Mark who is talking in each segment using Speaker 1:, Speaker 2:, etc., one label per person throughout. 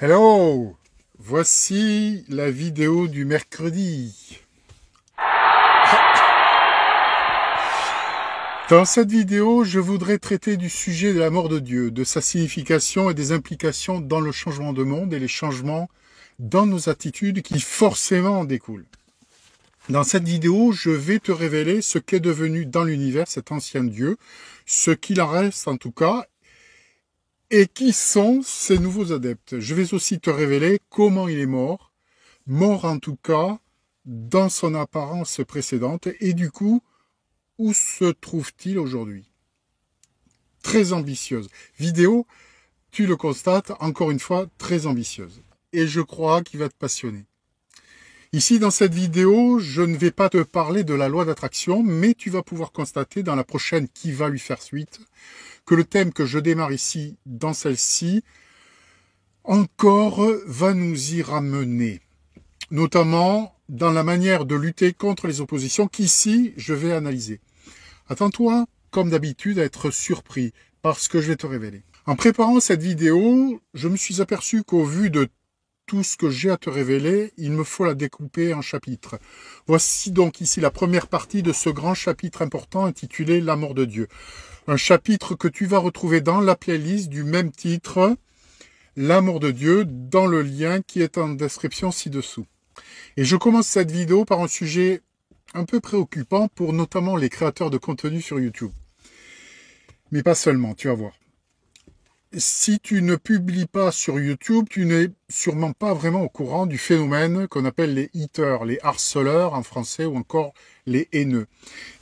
Speaker 1: Hello! Voici la vidéo du mercredi. Dans cette vidéo, je voudrais traiter du sujet de la mort de Dieu, de sa signification et des implications dans le changement de monde et les changements dans nos attitudes qui forcément en découlent. Dans cette vidéo, je vais te révéler ce qu'est devenu dans l'univers cet ancien Dieu, ce qu'il en reste en tout cas, et qui sont ces nouveaux adeptes. Je vais aussi te révéler comment il est mort en tout cas dans son apparence précédente, et du coup, où se trouve-t-il aujourd'hui? Très ambitieuse. Vidéo, tu le constates, encore une fois, très ambitieuse. Et je crois qu'il va te passionner. Ici, dans cette vidéo, je ne vais pas te parler de la loi d'attraction, mais tu vas pouvoir constater dans la prochaine qui va lui faire suite, que le thème que je démarre ici, dans celle-ci, encore va nous y ramener. Notamment dans la manière de lutter contre les oppositions qu'ici, je vais analyser. Attends-toi, comme d'habitude, à être surpris par ce que je vais te révéler. En préparant cette vidéo, je me suis aperçu qu'au vu de tout ce que j'ai à te révéler, il me faut la découper en chapitres. Voici donc ici la première partie de ce grand chapitre important intitulé « La mort de Dieu ». Un chapitre que tu vas retrouver dans la playlist du même titre, « La mort de Dieu », dans le lien qui est en description ci-dessous. Et je commence cette vidéo par un sujet un peu préoccupant pour notamment les créateurs de contenu sur YouTube. Mais pas seulement, tu vas voir. Si tu ne publies pas sur YouTube, tu n'es sûrement pas vraiment au courant du phénomène qu'on appelle les haters, les harceleurs en français ou encore les haineux.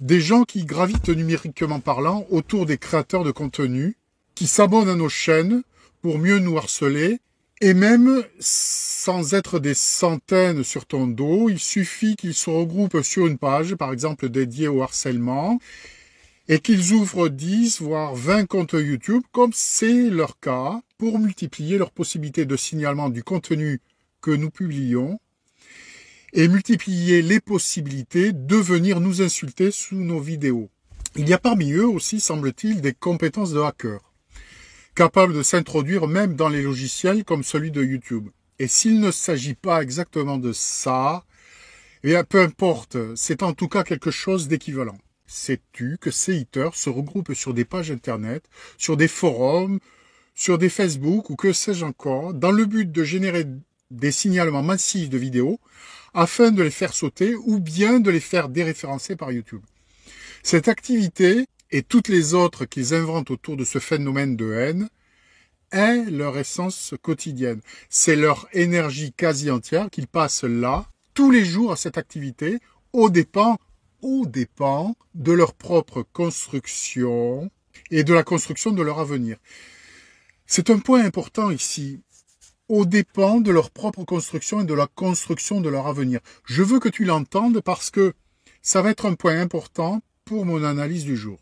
Speaker 1: Des gens qui gravitent numériquement parlant autour des créateurs de contenu, qui s'abonnent à nos chaînes pour mieux nous harceler, et même sans être des centaines sur ton dos, il suffit qu'ils se regroupent sur une page, par exemple dédiée au harcèlement, et qu'ils ouvrent 10 voire 20 comptes YouTube, comme c'est leur cas, pour multiplier leurs possibilités de signalement du contenu que nous publions et multiplier les possibilités de venir nous insulter sous nos vidéos. Il y a parmi eux aussi, semble-t-il, des compétences de hackers, capables de s'introduire même dans les logiciels comme celui de YouTube. Et s'il ne s'agit pas exactement de ça, eh bien, peu importe, c'est en tout cas quelque chose d'équivalent. Sais-tu que ces haters se regroupent sur des pages internet, sur des forums, sur des Facebook ou que sais-je encore, dans le but de générer des signalements massifs de vidéos afin de les faire sauter ou bien de les faire déréférencer par YouTube. Cette activité et toutes les autres qu'ils inventent autour de ce phénomène de haine est leur essence quotidienne. C'est leur énergie quasi entière qu'ils passent là, tous les jours à cette activité, aux dépens de leur propre construction et de la construction de leur avenir. C'est un point important ici, aux dépens de leur propre construction et de la construction de leur avenir. Je veux que tu l'entendes parce que ça va être un point important pour mon analyse du jour.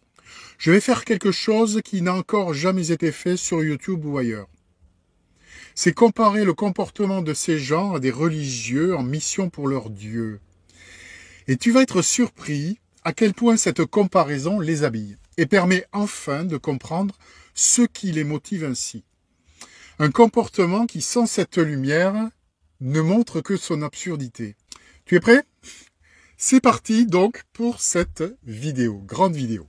Speaker 1: Je vais faire quelque chose qui n'a encore jamais été fait sur YouTube ou ailleurs. C'est comparer le comportement de ces gens à des religieux en mission pour leur Dieu. Et tu vas être surpris à quel point cette comparaison les habille et permet enfin de comprendre ce qui les motive ainsi. Un comportement qui, sans cette lumière, ne montre que son absurdité. Tu es prêt? C'est parti donc pour cette vidéo, grande vidéo.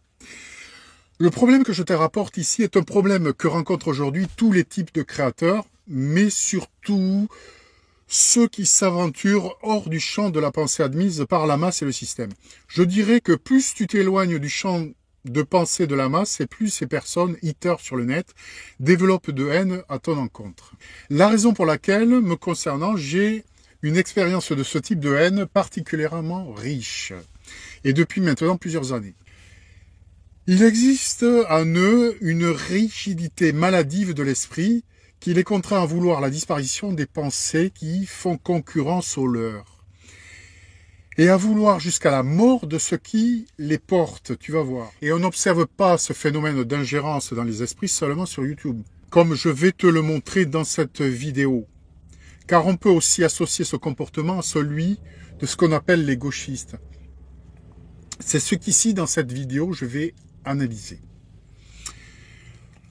Speaker 1: Le problème que je te rapporte ici est un problème que rencontrent aujourd'hui tous les types de créateurs, mais surtout ceux qui s'aventurent hors du champ de la pensée admise par la masse et le système. Je dirais que plus tu t'éloignes du champ de pensée de la masse, et plus ces personnes, haters sur le net, développent de haine à ton encontre. La raison pour laquelle, me concernant, j'ai une expérience de ce type de haine particulièrement riche, et depuis maintenant plusieurs années. Il existe en eux une rigidité maladive de l'esprit qui les contraint à vouloir la disparition des pensées qui font concurrence aux leurs. Et à vouloir jusqu'à la mort de ce qui les porte, tu vas voir. Et on n'observe pas ce phénomène d'ingérence dans les esprits seulement sur YouTube, comme je vais te le montrer dans cette vidéo. Car on peut aussi associer ce comportement à celui de ce qu'on appelle les gauchistes. C'est ce qu'ici, dans cette vidéo, je vais analyser.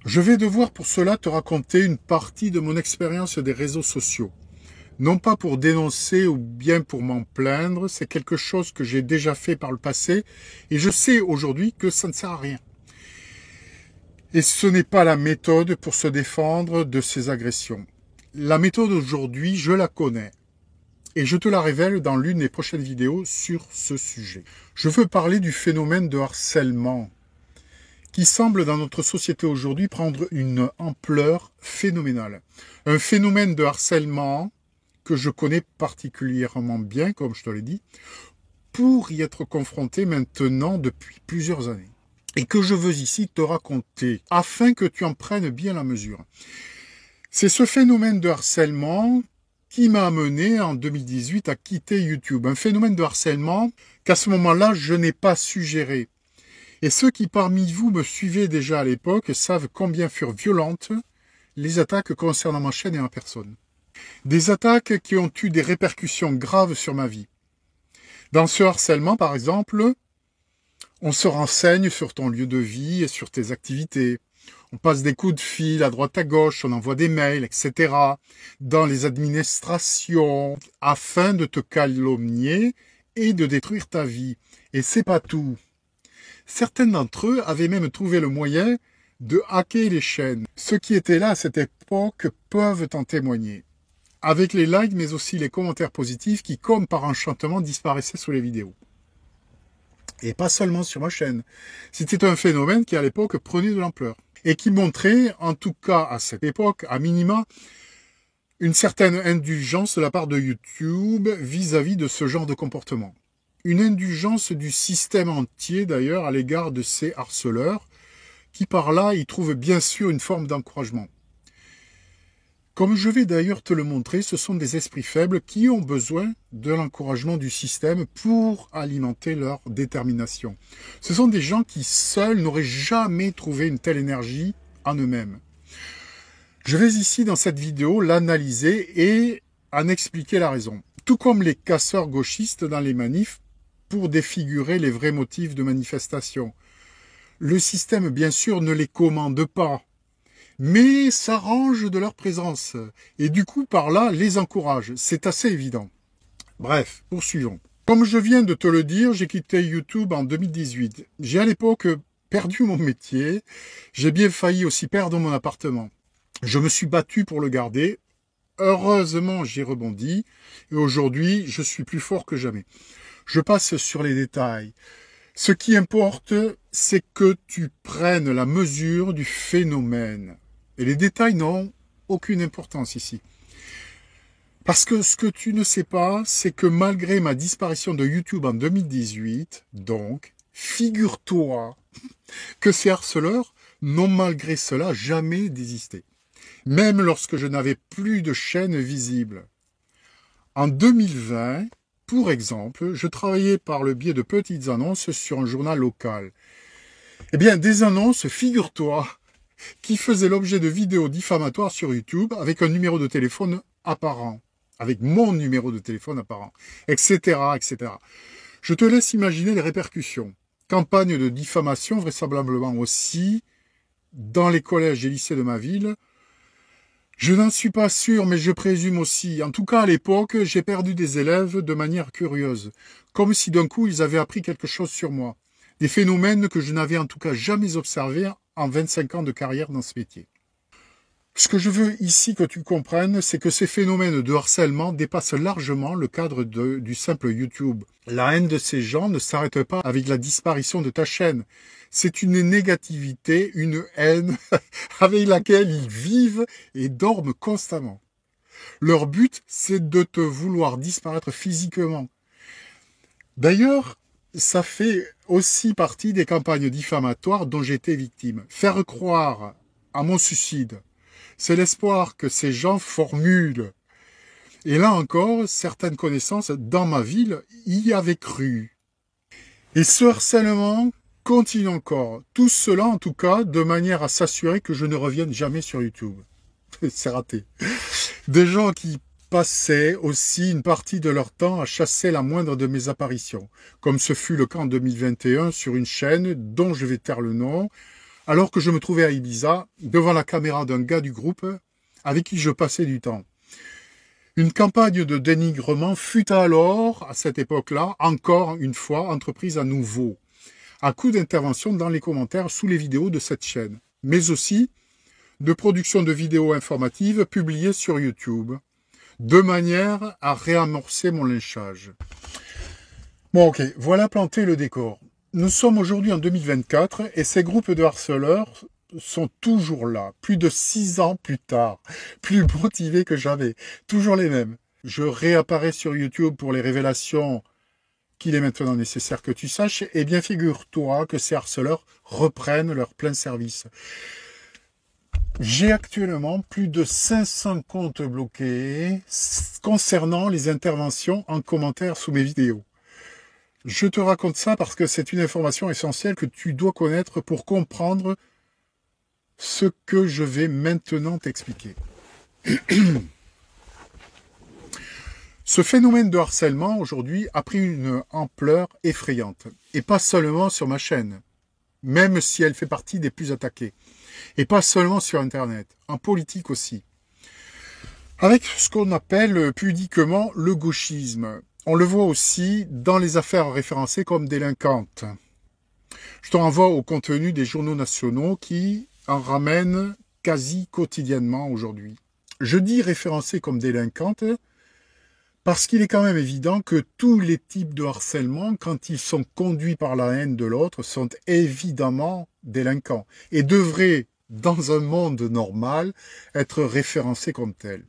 Speaker 1: Je vais devoir pour cela te raconter une partie de mon expérience des réseaux sociaux. Non pas pour dénoncer ou bien pour m'en plaindre, c'est quelque chose que j'ai déjà fait par le passé et je sais aujourd'hui que ça ne sert à rien. Et ce n'est pas la méthode pour se défendre de ces agressions. La méthode aujourd'hui, je la connais et je te la révèle dans l'une des prochaines vidéos sur ce sujet. Je veux parler du phénomène de harcèlement qui semble dans notre société aujourd'hui prendre une ampleur phénoménale. Un phénomène de harcèlement que je connais particulièrement bien, comme je te l'ai dit, pour y être confronté maintenant depuis plusieurs années. Et que je veux ici te raconter, afin que tu en prennes bien la mesure. C'est ce phénomène de harcèlement qui m'a amené en 2018 à quitter YouTube. Un phénomène de harcèlement qu'à ce moment-là, je n'ai pas su gérer. Et ceux qui parmi vous me suivaient déjà à l'époque savent combien furent violentes les attaques concernant ma chaîne et ma personne. Des attaques qui ont eu des répercussions graves sur ma vie. Dans ce harcèlement, par exemple, on se renseigne sur ton lieu de vie et sur tes activités. On passe des coups de fil à droite à gauche, on envoie des mails, etc. dans les administrations afin de te calomnier et de détruire ta vie. Et c'est pas tout. Certains d'entre eux avaient même trouvé le moyen de hacker les chaînes. Ceux qui étaient là à cette époque peuvent en témoigner. Avec les likes, mais aussi les commentaires positifs qui, comme par enchantement, disparaissaient sous les vidéos. Et pas seulement sur ma chaîne. C'était un phénomène qui, à l'époque, prenait de l'ampleur. Et qui montrait, en tout cas à cette époque, à minima, une certaine indulgence de la part de YouTube vis-à-vis de ce genre de comportement. Une indulgence du système entier, d'ailleurs, à l'égard de ces harceleurs, qui par là y trouvent bien sûr une forme d'encouragement. Comme je vais d'ailleurs te le montrer, ce sont des esprits faibles qui ont besoin de l'encouragement du système pour alimenter leur détermination. Ce sont des gens qui seuls n'auraient jamais trouvé une telle énergie en eux-mêmes. Je vais ici dans cette vidéo l'analyser et en expliquer la raison. Tout comme les casseurs gauchistes dans les manifs pour défigurer les vrais motifs de manifestation. Le système bien sûr ne les commande pas, mais s'arrange de leur présence, et du coup par là les encourage, c'est assez évident. Bref, poursuivons. Comme je viens de te le dire, j'ai quitté YouTube en 2018. J'ai à l'époque perdu mon métier, j'ai bien failli aussi perdre mon appartement. Je me suis battu pour le garder, heureusement j'ai rebondi, et aujourd'hui je suis plus fort que jamais. Je passe sur les détails. Ce qui importe, c'est que tu prennes la mesure du phénomène. Et les détails n'ont aucune importance ici. Parce que ce que tu ne sais pas, c'est que malgré ma disparition de YouTube en 2018, donc, figure-toi que ces harceleurs n'ont malgré cela jamais désisté. Même lorsque je n'avais plus de chaîne visible. En 2020, pour exemple, je travaillais par le biais de petites annonces sur un journal local. Eh bien, des annonces, figure-toi, qui faisaient l'objet de vidéos diffamatoires sur YouTube avec un numéro de téléphone apparent, avec mon numéro de téléphone apparent, etc., etc. Je te laisse imaginer les répercussions. Campagne de diffamation, vraisemblablement aussi, dans les collèges et lycées de ma ville. Je n'en suis pas sûr, mais je présume aussi. En tout cas, à l'époque, j'ai perdu des élèves de manière curieuse, comme si d'un coup ils avaient appris quelque chose sur moi. Des phénomènes que je n'avais en tout cas jamais observés en 25 ans de carrière dans ce métier. Ce que je veux ici que tu comprennes, c'est que ces phénomènes de harcèlement dépassent largement le cadre du simple YouTube. La haine de ces gens ne s'arrête pas avec la disparition de ta chaîne. C'est une négativité, une haine avec laquelle ils vivent et dorment constamment. Leur but, c'est de te vouloir disparaître physiquement. D'ailleurs, ça fait aussi partie des campagnes diffamatoires dont j'étais victime. Faire croire à mon suicide, c'est l'espoir que ces gens formulent. Et là encore, certaines connaissances dans ma ville y avaient cru. Et ce harcèlement continue encore. Tout cela, en tout cas, de manière à s'assurer que je ne revienne jamais sur YouTube. C'est raté. Des gens qui passaient aussi une partie de leur temps à chasser la moindre de mes apparitions, comme ce fut le cas en 2021 sur une chaîne dont je vais taire le nom, alors que je me trouvais à Ibiza, devant la caméra d'un gars du groupe avec qui je passais du temps. Une campagne de dénigrement fut alors, à cette époque-là, encore une fois, entreprise à nouveau, à coup d'intervention dans les commentaires sous les vidéos de cette chaîne, mais aussi de production de vidéos informatives publiées sur YouTube, de manière à réamorcer mon lynchage. Bon, ok, voilà planté le décor. Nous sommes aujourd'hui en 2024 et ces groupes de harceleurs sont toujours là, plus de 6 ans plus tard, plus motivés que jamais, toujours les mêmes. Je réapparais sur YouTube pour les révélations qu'il est maintenant nécessaire que tu saches, et bien figure-toi que ces harceleurs reprennent leur plein service. J'ai actuellement plus de 500 comptes bloqués concernant les interventions en commentaire sous mes vidéos. Je te raconte ça parce que c'est une information essentielle que tu dois connaître pour comprendre ce que je vais maintenant t'expliquer. Ce phénomène de harcèlement aujourd'hui a pris une ampleur effrayante. Et pas seulement sur ma chaîne, même si elle fait partie des plus attaquées. Et pas seulement sur Internet, en politique aussi. Avec ce qu'on appelle pudiquement le gauchisme. On le voit aussi dans les affaires référencées comme délinquantes. Je te renvoie au contenu des journaux nationaux qui en ramènent quasi quotidiennement aujourd'hui. Je dis référencées comme délinquantes parce qu'il est quand même évident que tous les types de harcèlement, quand ils sont conduits par la haine de l'autre, sont évidemment délinquants et devraient, dans un monde normal, être référencés comme tels.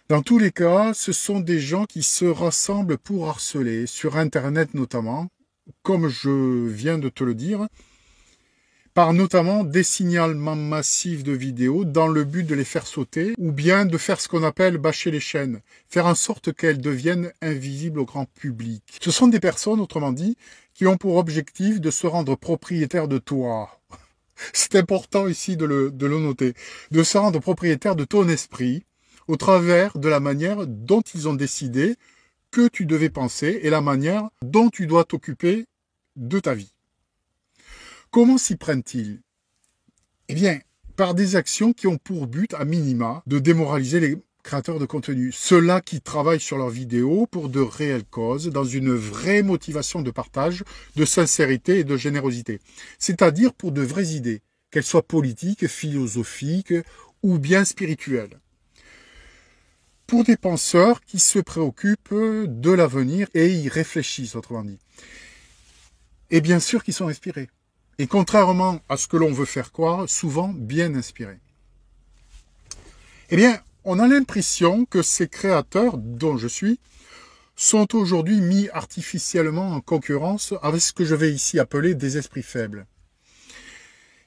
Speaker 1: Dans tous les cas, ce sont des gens qui se rassemblent pour harceler, sur Internet notamment, comme je viens de te le dire, par notamment des signalements massifs de vidéos dans le but de les faire sauter, ou bien de faire ce qu'on appelle bâcher les chaînes, faire en sorte qu'elles deviennent invisibles au grand public. Ce sont des personnes, autrement dit, qui ont pour objectif de se rendre propriétaires de toi. C'est important ici de le noter, de se rendre propriétaire de ton esprit, au travers de la manière dont ils ont décidé que tu devais penser et la manière dont tu dois t'occuper de ta vie. Comment s'y prennent-ils? Eh bien, par des actions qui ont pour but, à minima, de démoraliser les créateurs de contenu. Ceux-là qui travaillent sur leurs vidéos pour de réelles causes, dans une vraie motivation de partage, de sincérité et de générosité. C'est-à-dire pour de vraies idées, qu'elles soient politiques, philosophiques ou bien spirituelles. Pour des penseurs qui se préoccupent de l'avenir et y réfléchissent, autrement dit. Et bien sûr qu'ils sont inspirés. Et contrairement à ce que l'on veut faire croire, souvent bien inspirés. Eh bien, on a l'impression que ces créateurs, dont je suis, sont aujourd'hui mis artificiellement en concurrence avec ce que je vais ici appeler des esprits faibles.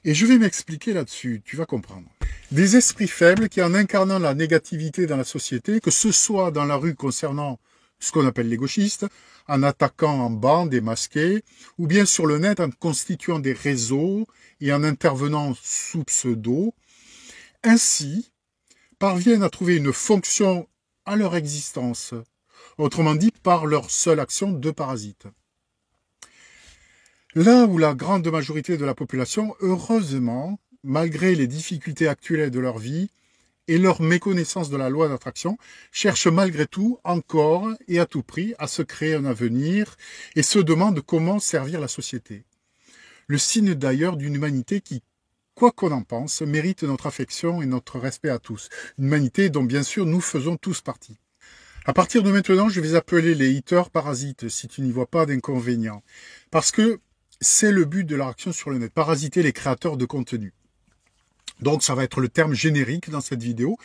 Speaker 1: Et je vais m'expliquer là-dessus, tu vas comprendre. Des esprits faibles qui, en incarnant la négativité dans la société, que ce soit dans la rue concernant ce qu'on appelle les gauchistes, en attaquant en bande et masqués, ou bien sur le net en constituant des réseaux et en intervenant sous pseudo, ainsi parviennent à trouver une fonction à leur existence, autrement dit par leur seule action de parasite. Là où la grande majorité de la population, heureusement, malgré les difficultés actuelles de leur vie et leur méconnaissance de la loi d'attraction, cherche malgré tout, encore et à tout prix, à se créer un avenir et se demande comment servir la société. Le signe d'ailleurs d'une humanité qui, quoi qu'on en pense, mérite notre affection et notre respect à tous. Une humanité dont bien sûr nous faisons tous partie. À partir de maintenant, je vais appeler les haters parasites, si tu n'y vois pas d'inconvénient. Parce que c'est le but de leur action sur le net, parasiter les créateurs de contenu. Donc ça va être le terme générique dans cette vidéo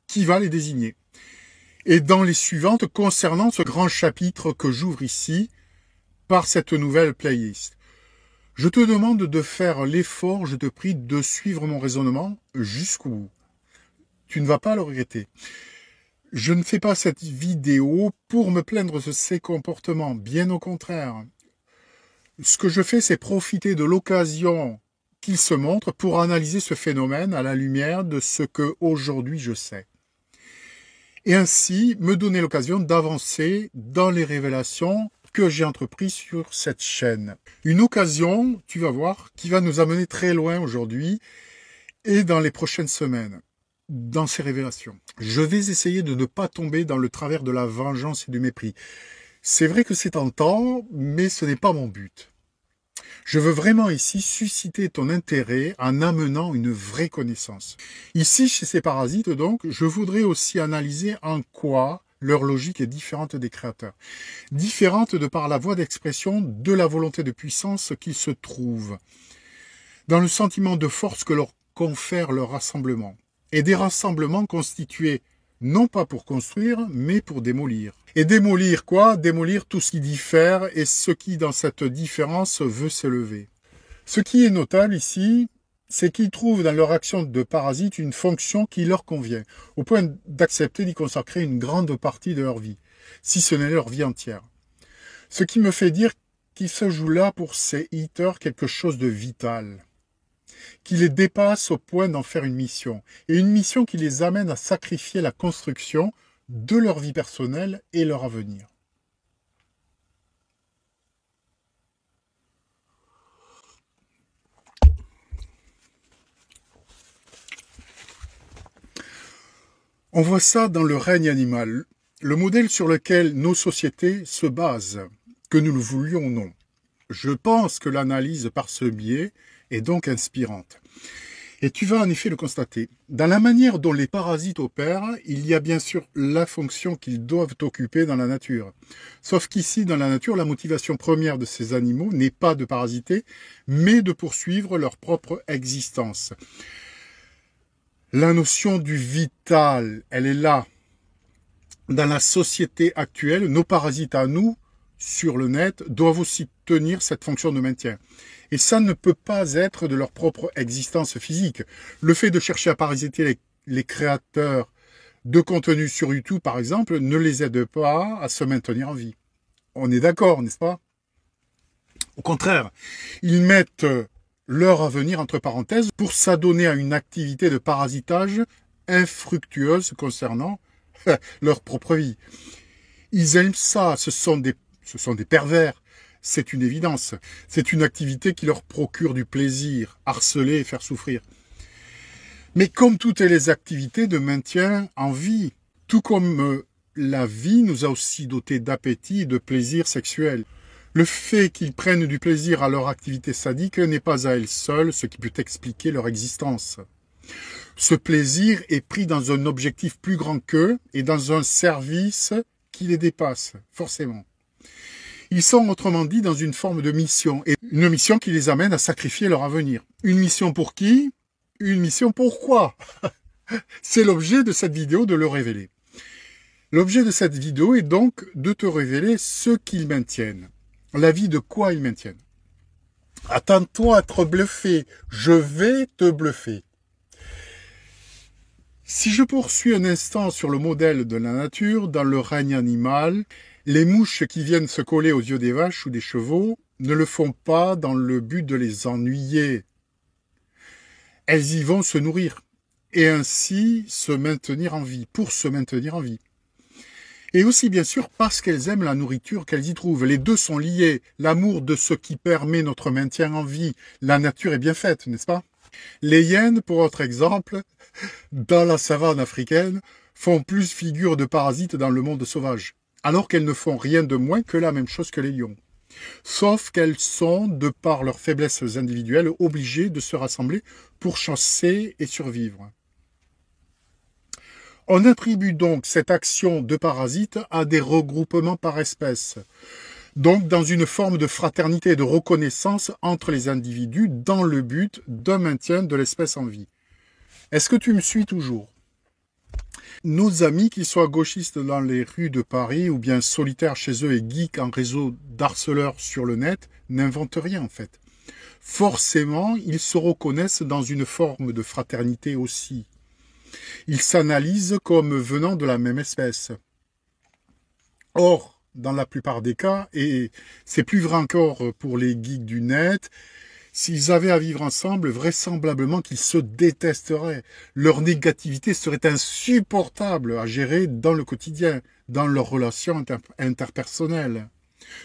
Speaker 1: qui va les désigner. Et dans les suivantes concernant ce grand chapitre que j'ouvre ici par cette nouvelle playlist. Je te demande de faire l'effort, je te prie, de suivre mon raisonnement jusqu'au bout. Tu ne vas pas le regretter. Je ne fais pas cette vidéo pour me plaindre de ces comportements, bien au contraire. Ce que je fais, c'est profiter de l'occasion qu'il se montre pour analyser ce phénomène à la lumière de ce que aujourd'hui je sais. Et ainsi me donner l'occasion d'avancer dans les révélations que j'ai entrepris sur cette chaîne. Une occasion, tu vas voir, qui va nous amener très loin aujourd'hui et dans les prochaines semaines, dans ces révélations. Je vais essayer de ne pas tomber dans le travers de la vengeance et du mépris. C'est vrai que c'est tentant, mais ce n'est pas mon but. Je veux vraiment ici susciter ton intérêt en amenant une vraie connaissance. Ici, chez ces parasites, donc, je voudrais aussi analyser en quoi leur logique est différente des créateurs. Différente de par la voie d'expression de la volonté de puissance qu'ils se trouvent, dans le sentiment de force que leur confère leur rassemblement. Et des rassemblements constitués non pas pour construire, mais pour démolir. Et démolir quoi? Démolir tout ce qui diffère et ce qui, dans cette différence, veut s'élever. Ce qui est notable ici, c'est qu'ils trouvent dans leur action de parasite une fonction qui leur convient, au point d'accepter d'y consacrer une grande partie de leur vie, si ce n'est leur vie entière. Ce qui me fait dire qu'il se joue là pour ces haters quelque chose de vital, qui les dépasse au point d'en faire une mission, et une mission qui les amène à sacrifier la construction de leur vie personnelle et leur avenir. On voit ça dans le règne animal, le modèle sur lequel nos sociétés se basent, que nous le voulions ou non. Je pense que l'analyse par ce biais est donc inspirante. Et tu vas en effet le constater. Dans la manière dont les parasites opèrent, il y a bien sûr la fonction qu'ils doivent occuper dans la nature. Sauf qu'ici, dans la nature, la motivation première de ces animaux n'est pas de parasiter, mais de poursuivre leur propre existence. La notion du vital, elle est là. Dans la société actuelle, nos parasites à nous, sur le net, doivent aussi tenir cette fonction de maintien. Et ça ne peut pas être de leur propre existence physique. Le fait de chercher à parasiter les créateurs de contenu sur YouTube, par exemple, ne les aide pas à se maintenir en vie. On est d'accord, n'est-ce pas? Au contraire, ils mettent leur avenir entre parenthèses pour s'adonner à une activité de parasitage infructueuse concernant leur propre vie. Ils aiment ça, ce sont des pervers, c'est une évidence. C'est une activité qui leur procure du plaisir, harceler et faire souffrir. Mais comme toutes les activités de maintien en vie, tout comme la vie nous a aussi dotés d'appétit et de plaisir sexuel. Le fait qu'ils prennent du plaisir à leur activité sadique n'est pas à elle seule ce qui peut expliquer leur existence. Ce plaisir est pris dans un objectif plus grand qu'eux et dans un service qui les dépasse, forcément. Ils sont autrement dit dans une forme de mission, et une mission qui les amène à sacrifier leur avenir. Une mission pour qui? Une mission pourquoi? C'est l'objet de cette vidéo de le révéler. L'objet de cette vidéo est donc de te révéler ce qu'ils maintiennent. La vie de quoi ils maintiennent. Attends-toi à être bluffé. Je vais te bluffer. Si je poursuis un instant sur le modèle de la nature, dans le règne animal, les mouches qui viennent se coller aux yeux des vaches ou des chevaux ne le font pas dans le but de les ennuyer. Elles y vont se nourrir et ainsi se maintenir en vie, pour se maintenir en vie. Et aussi bien sûr parce qu'elles aiment la nourriture qu'elles y trouvent. Les deux sont liés. L'amour de ce qui permet notre maintien en vie. La nature est bien faite, n'est-ce pas? Les hyènes, pour autre exemple, dans la savane africaine, font plus figure de parasites dans le monde sauvage, alors qu'elles ne font rien de moins que la même chose que les lions. Sauf qu'elles sont, de par leurs faiblesses individuelles, obligées de se rassembler pour chasser et survivre. On attribue donc cette action de parasite à des regroupements par espèce, donc dans une forme de fraternité et de reconnaissance entre les individus dans le but d'un maintien de l'espèce en vie. Est-ce que tu me suis toujours? Nos amis, qu'ils soient gauchistes dans les rues de Paris ou bien solitaires chez eux et geeks en réseau d'harceleurs sur le net, n'inventent rien en fait. Forcément, ils se reconnaissent dans une forme de fraternité aussi. Ils s'analysent comme venant de la même espèce. Or, dans la plupart des cas, et c'est plus vrai encore pour les geeks du net, s'ils avaient à vivre ensemble, vraisemblablement qu'ils se détesteraient. Leur négativité serait insupportable à gérer dans le quotidien, dans leurs relations interpersonnelles.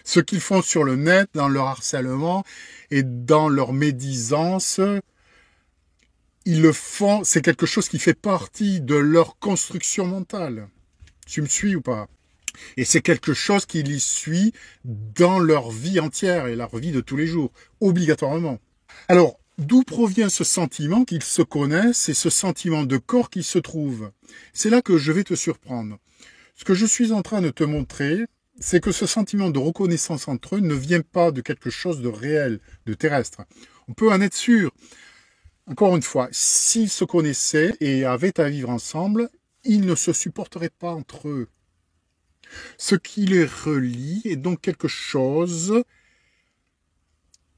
Speaker 1: Ce qu'ils font sur le net, dans leur harcèlement et dans leur médisance, ils le font, c'est quelque chose qui fait partie de leur construction mentale. Tu me suis ou pas? Et c'est quelque chose qui les suit dans leur vie entière et leur vie de tous les jours, obligatoirement. Alors, d'où provient ce sentiment qu'ils se connaissent et ce sentiment de corps qui se trouve? C'est là que je vais te surprendre. Ce que je suis en train de te montrer, c'est que ce sentiment de reconnaissance entre eux ne vient pas de quelque chose de réel, de terrestre. On peut en être sûr. Encore une fois, s'ils se connaissaient et avaient à vivre ensemble, ils ne se supporteraient pas entre eux. Ce qui les relie est donc quelque chose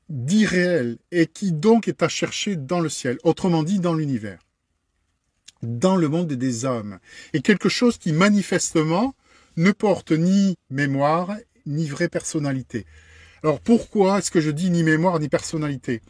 Speaker 1: d'irréel et qui donc est à chercher dans le ciel, autrement dit dans l'univers, dans le monde des âmes, et quelque chose qui manifestement ne porte ni mémoire ni vraie personnalité. Alors pourquoi est-ce que je dis ni mémoire ni personnalité?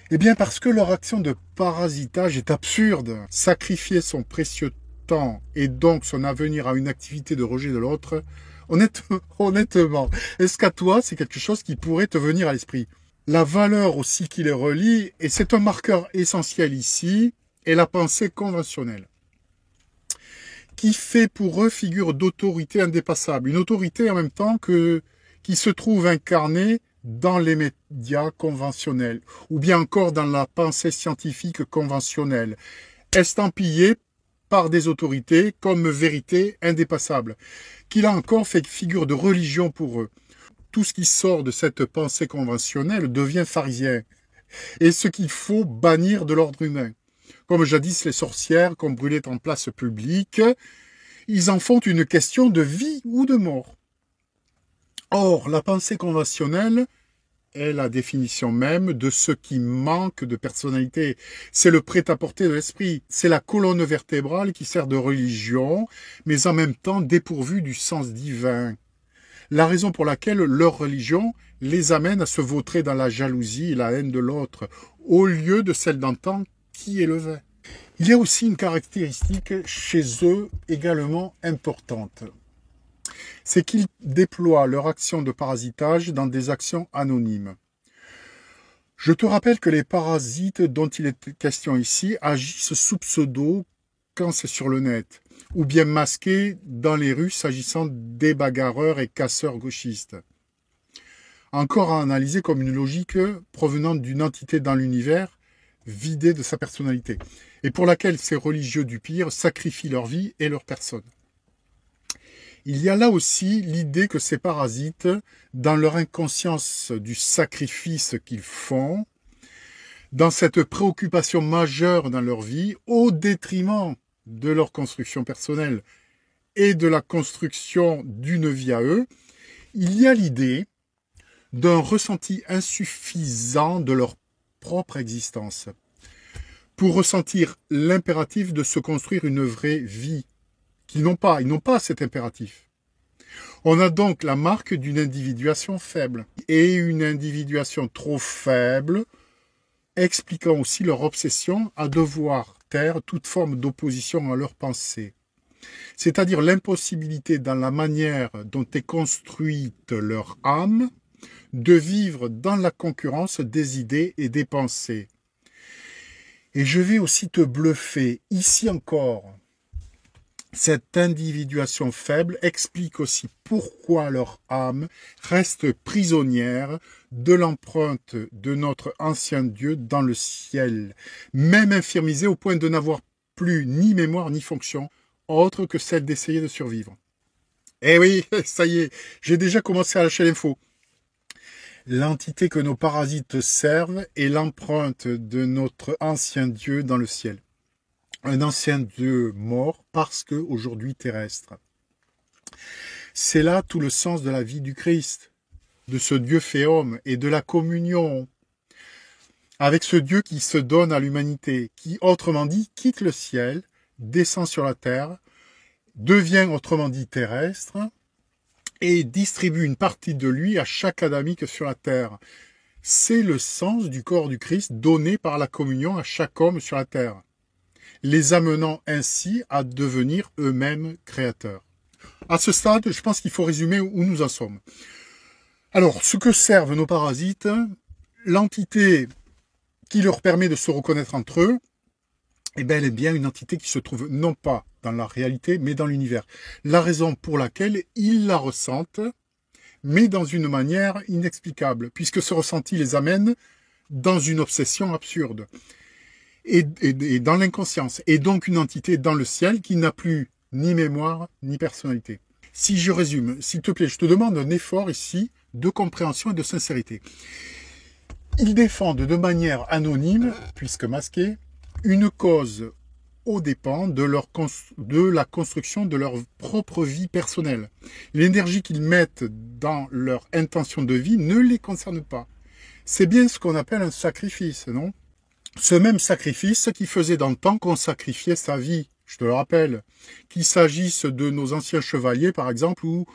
Speaker 1: Eh bien parce que leur action de parasitage est absurde. Sacrifier son précieux temps et donc son avenir à une activité de rejet de l'autre, honnêtement, est-ce qu'à toi c'est quelque chose qui pourrait te venir à l'esprit? La valeur aussi qui les relie, et c'est un marqueur essentiel ici, est la pensée conventionnelle, qui fait pour eux figure d'autorité indépassable. Une autorité en même temps qui se trouve incarnée dans les médias conventionnels, ou bien encore dans la pensée scientifique conventionnelle, estampillée par des autorités comme vérité indépassable, qui là encore fait figure de religion pour eux. Tout ce qui sort de cette pensée conventionnelle devient pharisien, et ce qu'il faut bannir de l'ordre humain. Comme jadis les sorcières qu'on brûlait en place publique, ils en font une question de vie ou de mort. Or, la pensée conventionnelle est la définition même de ce qui manque de personnalité. C'est le prêt-à-porter de l'esprit. C'est la colonne vertébrale qui sert de religion, mais en même temps dépourvue du sens divin. La raison pour laquelle leur religion les amène à se vautrer dans la jalousie et la haine de l'autre, au lieu de celle d'antan qui élevait. Il y a aussi une caractéristique chez eux également importante. C'est qu'ils déploient leur action de parasitage dans des actions anonymes. Je te rappelle que les parasites dont il est question ici agissent sous pseudo quand c'est sur le net, ou bien masqués dans les rues s'agissant des bagarreurs et casseurs gauchistes. Encore à analyser comme une logique provenant d'une entité dans l'univers vidée de sa personnalité, et pour laquelle ces religieux du pire sacrifient leur vie et leur personne. Il y a là aussi l'idée que ces parasites, dans leur inconscience du sacrifice qu'ils font, dans cette préoccupation majeure dans leur vie, au détriment de leur construction personnelle et de la construction d'une vie à eux, il y a l'idée d'un ressenti insuffisant de leur propre existence, pour ressentir l'impératif de se construire une vraie vie. Ils n'ont pas cet impératif. On a donc la marque d'une individuation faible. Et une individuation trop faible, expliquant aussi leur obsession à devoir taire toute forme d'opposition à leur pensée. C'est-à-dire l'impossibilité dans la manière dont est construite leur âme de vivre dans la concurrence des idées et des pensées. Et je vais aussi te bluffer, ici encore. Cette individuation faible explique aussi pourquoi leur âme reste prisonnière de l'empreinte de notre ancien Dieu dans le ciel, même infirmisée au point de n'avoir plus ni mémoire ni fonction, autre que celle d'essayer de survivre. Eh oui, ça y est, j'ai déjà commencé à lâcher l'info. L'entité que nos parasites servent est l'empreinte de notre ancien Dieu dans le ciel. Un ancien Dieu mort parce que aujourd'hui terrestre. C'est là tout le sens de la vie du Christ, de ce Dieu fait homme et de la communion avec ce Dieu qui se donne à l'humanité, qui autrement dit quitte le ciel, descend sur la terre, devient autrement dit terrestre et distribue une partie de lui à chaque adamique sur la terre. C'est le sens du corps du Christ donné par la communion à chaque homme sur la terre, les amenant ainsi à devenir eux-mêmes créateurs. À ce stade, je pense qu'il faut résumer où nous en sommes. Alors, ce que servent nos parasites, l'entité qui leur permet de se reconnaître entre eux, eh bien, elle est bien une entité qui se trouve non pas dans la réalité, mais dans l'univers. La raison pour laquelle ils la ressentent, mais dans une manière inexplicable, puisque ce ressenti les amène dans une obsession absurde, et dans l'inconscience, et donc une entité dans le ciel qui n'a plus ni mémoire, ni personnalité. Si je résume, s'il te plaît, je te demande un effort ici de compréhension et de sincérité. Ils défendent de manière anonyme, puisque masquée, une cause aux dépens de la construction de leur propre vie personnelle. L'énergie qu'ils mettent dans leur intention de vie ne les concerne pas. C'est bien ce qu'on appelle un sacrifice, non? Ce même sacrifice qui faisait dans le temps qu'on sacrifiait sa vie, je te le rappelle, qu'il s'agisse de nos anciens chevaliers par exemple, ou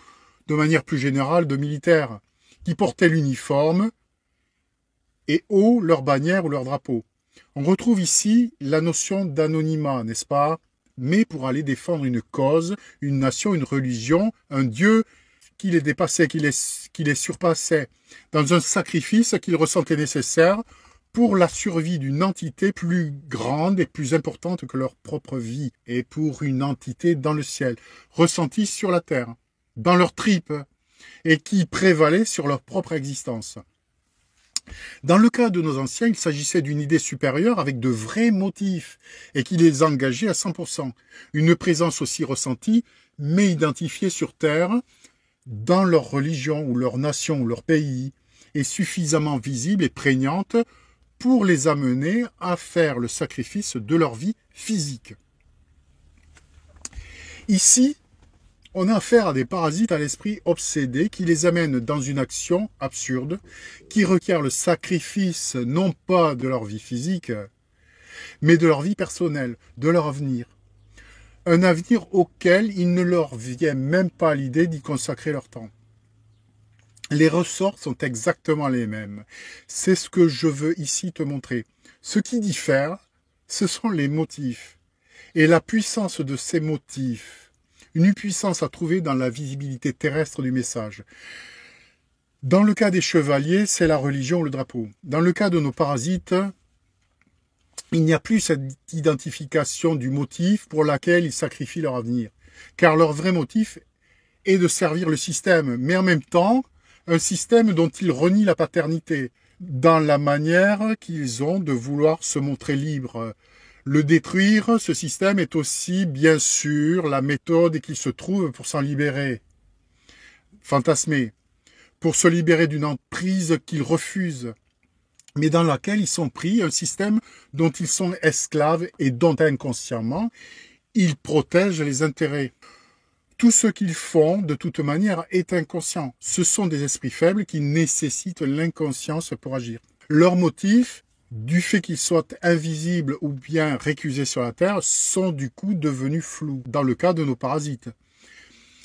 Speaker 1: de manière plus générale de militaires, qui portaient l'uniforme et haut leur bannière ou leur drapeau. On retrouve ici la notion d'anonymat, n'est-ce pas? Mais pour aller défendre une cause, une nation, une religion, un Dieu qui les dépassait, qui les surpassait, dans un sacrifice qu'ils ressentaient nécessaire pour la survie d'une entité plus grande et plus importante que leur propre vie, et pour une entité dans le ciel, ressentie sur la terre, dans leurs tripes, et qui prévalait sur leur propre existence. Dans le cas de nos anciens, il s'agissait d'une idée supérieure avec de vrais motifs et qui les engageait à 100%. Une présence aussi ressentie, mais identifiée sur Terre, dans leur religion ou leur nation ou leur pays, et suffisamment visible et prégnante pour les amener à faire le sacrifice de leur vie physique. Ici, on a affaire à des parasites à l'esprit obsédé qui les amènent dans une action absurde qui requiert le sacrifice non pas de leur vie physique, mais de leur vie personnelle, de leur avenir. Un avenir auquel il ne leur vient même pas l'idée d'y consacrer leur temps. Les ressorts sont exactement les mêmes. C'est ce que je veux ici te montrer. Ce qui diffère, ce sont les motifs. Et la puissance de ces motifs, une puissance à trouver dans la visibilité terrestre du message. Dans le cas des chevaliers, c'est la religion ou le drapeau. Dans le cas de nos parasites, il n'y a plus cette identification du motif pour laquelle ils sacrifient leur avenir. Car leur vrai motif est de servir le système, mais en même temps, un système dont ils renient la paternité, dans la manière qu'ils ont de vouloir se montrer libres. Le détruire, ce système, est aussi, bien sûr, la méthode qu'ils se trouvent pour s'en libérer. Fantasmer. Pour se libérer d'une emprise qu'ils refusent, mais dans laquelle ils sont pris, un système dont ils sont esclaves et dont inconsciemment, ils protègent les intérêts. Tout ce qu'ils font, de toute manière, est inconscient. Ce sont des esprits faibles qui nécessitent l'inconscience pour agir. Leurs motifs, du fait qu'ils soient invisibles ou bien récusés sur la Terre, sont du coup devenus flous, dans le cas de nos parasites,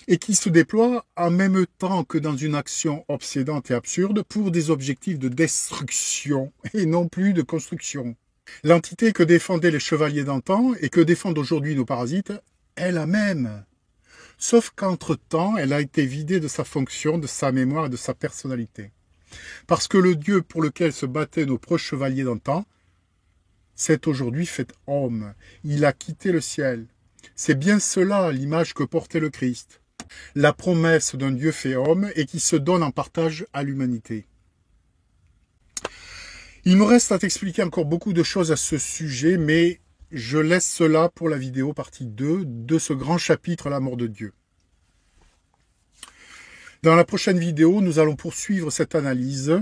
Speaker 1: et qui se déploient en même temps que dans une action obsédante et absurde pour des objectifs de destruction et non plus de construction. L'entité que défendaient les chevaliers d'antan et que défendent aujourd'hui nos parasites est la même. Sauf qu'entre-temps, elle a été vidée de sa fonction, de sa mémoire et de sa personnalité. Parce que le Dieu pour lequel se battaient nos proches chevaliers d'antan s'est aujourd'hui fait homme. Il a quitté le ciel. C'est bien cela l'image que portait le Christ. La promesse d'un Dieu fait homme et qui se donne en partage à l'humanité. Il me reste à t'expliquer encore beaucoup de choses à ce sujet, mais je laisse cela pour la vidéo partie 2 de ce grand chapitre, la mort de Dieu. Dans la prochaine vidéo, nous allons poursuivre cette analyse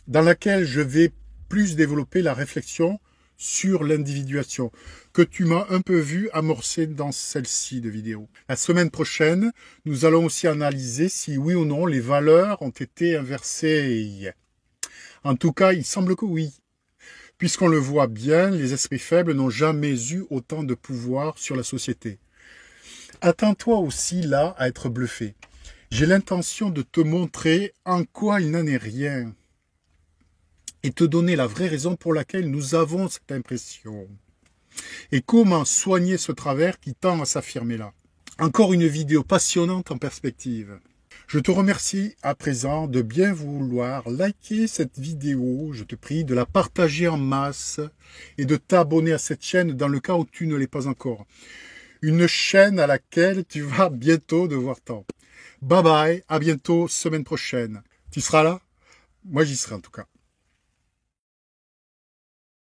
Speaker 1: dans laquelle je vais plus développer la réflexion sur l'individuation que tu m'as un peu vu amorcer dans celle-ci de vidéo. La semaine prochaine, nous allons aussi analyser si oui ou non les valeurs ont été inversées. En tout cas, il semble que oui. Puisqu'on le voit bien, les esprits faibles n'ont jamais eu autant de pouvoir sur la société. Attends-toi aussi là à être bluffé. J'ai l'intention de te montrer en quoi il n'en est rien et te donner la vraie raison pour laquelle nous avons cette impression et comment soigner ce travers qui tend à s'affirmer là. Encore une vidéo passionnante en perspective. Je te remercie à présent de bien vouloir liker cette vidéo. Je te prie de la partager en masse et de t'abonner à cette chaîne dans le cas où tu ne l'es pas encore. Une chaîne à laquelle tu vas bientôt devoir t'en. Bye bye, à bientôt, semaine prochaine. Tu seras là? Moi j'y serai en tout cas.